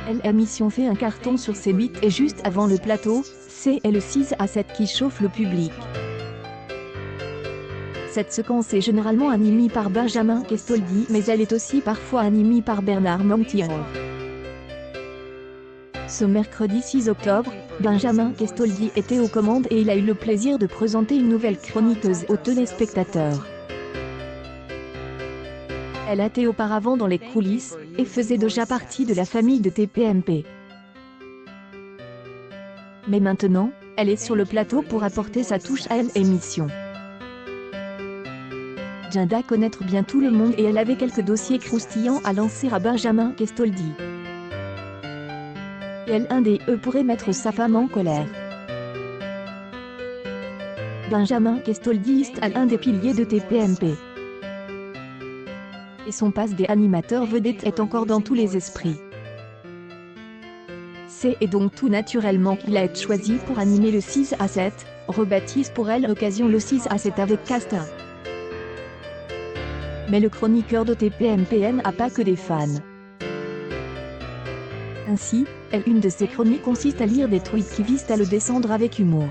L'émission fait un carton sur C8 et juste avant le plateau, C est le 6 à 7 qui chauffe le public. Cette séquence est généralement animée par Benjamin Castaldi, mais elle est aussi parfois animée par Bernard Montillon. Ce mercredi 6 octobre, Benjamin Castaldi était aux commandes et il a eu le plaisir de présenter une nouvelle chroniqueuse aux téléspectateurs. Elle était auparavant dans les coulisses, et faisait déjà partie de la famille de TPMP. Mais maintenant, elle est sur le plateau pour apporter sa touche à l'émission. Ginda connaît bien tout le monde et elle avait quelques dossiers croustillants à lancer à Benjamin Castaldi. Et un des eux pourrait mettre sa femme en colère. Benjamin Castaldi est un des piliers de TPMP. Et son passe des animateurs vedettes est encore dans tous les esprits. C'est donc tout naturellement qu'il a été choisi pour animer le 6 à 7, rebaptise pour elle l'occasion le 6 à 7 avec Castin. Mais le chroniqueur de TPMP n'a pas que des fans. Ainsi, une de ses chroniques consiste à lire des tweets qui visent à le descendre avec humour.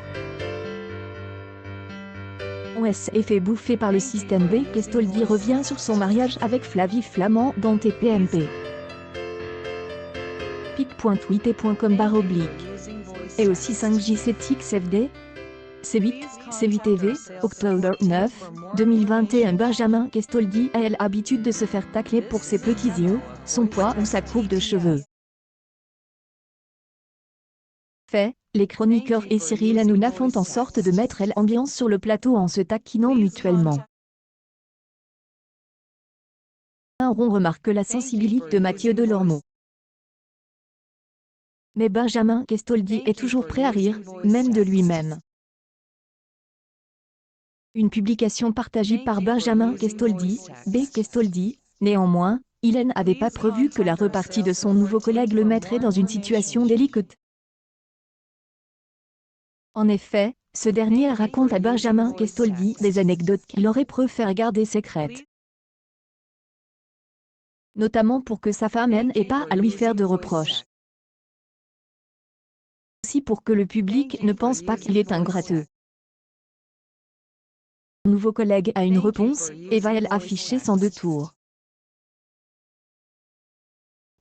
On s'est fait bouffer par le système B. Castaldi revient sur son mariage avec Flavie Flament dans TPMP. pic.tweet.com/. Et aussi 5J7XFD. C8, C8 TV, octobre 9, 2021. Benjamin Castaldi a l'habitude de se faire tacler pour ses petits yeux, son poids ou sa coupe de cheveux. Les chroniqueurs et Cyril Hanouna font en sorte de mettre l'ambiance sur le plateau en se taquinant mutuellement. On remarque la sensibilité de Mathieu Delormeau. Mais Benjamin Castaldi est toujours prêt à rire, même de lui-même. Une publication partagée par Benjamin Castaldi, B. Castaldi. Néanmoins, il n'avait pas prévu que la repartie de son nouveau collègue le mettrait dans une situation délicate. En effet, ce dernier raconte à Benjamin Castaldi des anecdotes qu'il aurait préféré garder secrètes. Notamment pour que sa femme n'ait pas à lui faire de reproches. Aussi pour que le public ne pense pas qu'il est un gratteux. Son nouveau collègue a une réponse, et va afficher sans deux tours.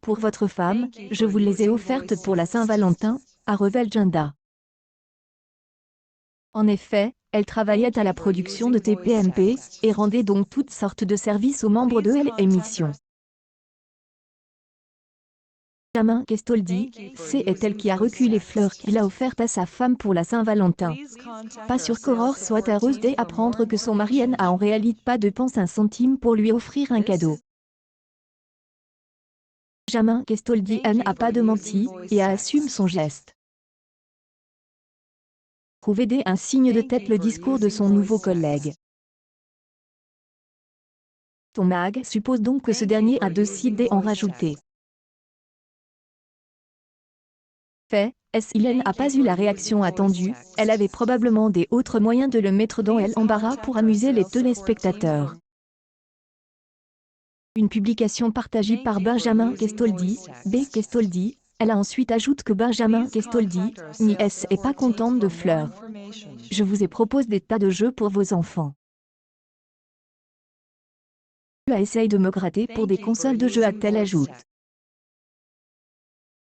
Pour votre femme, je vous les ai offertes pour la Saint-Valentin, a révélé Ginda. En effet, elle travaillait à la production de TPMP, et rendait donc toutes sortes de services aux membres de l'émission. Benjamin Castaldi, c'est elle qui a recueilli les fleurs qu'il a offertes à sa femme pour la Saint-Valentin. Pas sûr qu'Aurore soit heureuse d'apprendre que son mari n'a en réalité pas dépensé un centime pour lui offrir un cadeau. Benjamin Castaldi n'a pas de menti, et assume son geste. Trouvez un signe de tête le discours de son nouveau collègue. Ton mag suppose donc que ce dernier a décidé d'en rajouter. Il n'a pas eu la réaction attendue, elle avait probablement des autres moyens de le mettre dans l'embarras pour amuser les téléspectateurs. Une publication partagée par Benjamin Castaldi, B. Castaldi. Elle a ensuite ajoute que Benjamin Castaldi n'est pas contente de fleurs. Je vous ai proposé des tas de jeux pour vos enfants. Tu essaye de me gratter pour des consoles de jeux, a-t-elle ajoute.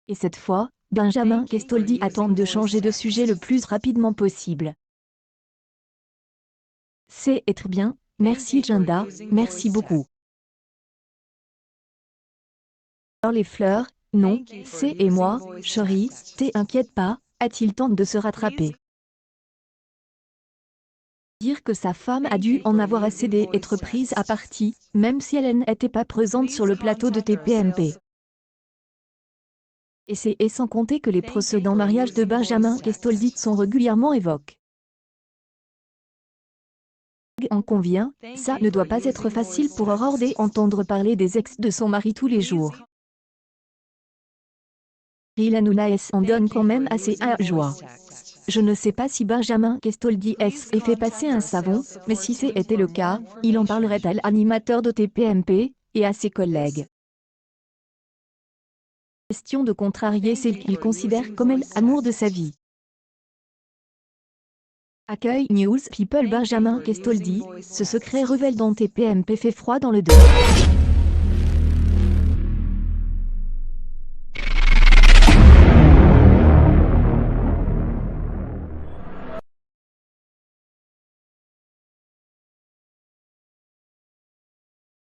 Et cette fois, Benjamin Castaldi attend de changer de sujet le plus rapidement possible. C'est être bien, merci Ginda, merci beaucoup. Alors les fleurs, non, c'est et moi, chérie, t'inquiète pas, a-t-il tenté de se rattraper. Dire que sa femme a dû en avoir assez d'être prise à partie, même si elle n'était pas présente sur le plateau de TPMP. Et c'est sans compter que les précédents mariages de Benjamin Castaldi sont régulièrement évoqués. En convient, ça ne doit pas être facile pour Aurore d'entendre parler des ex de son mari tous les jours. Cyril Hanouna en donne quand même assez à joie. Je ne sais pas si Benjamin Castaldi ait fait passer un savon, mais si c'était le cas, il en parlerait à l'animateur de TPMP, et à ses collègues. Question de contrarier celle qu'il considère comme l'amour de sa vie. Accueil News People Benjamin Kestoldi, ce secret révèle dans TPMP fait froid dans le dos.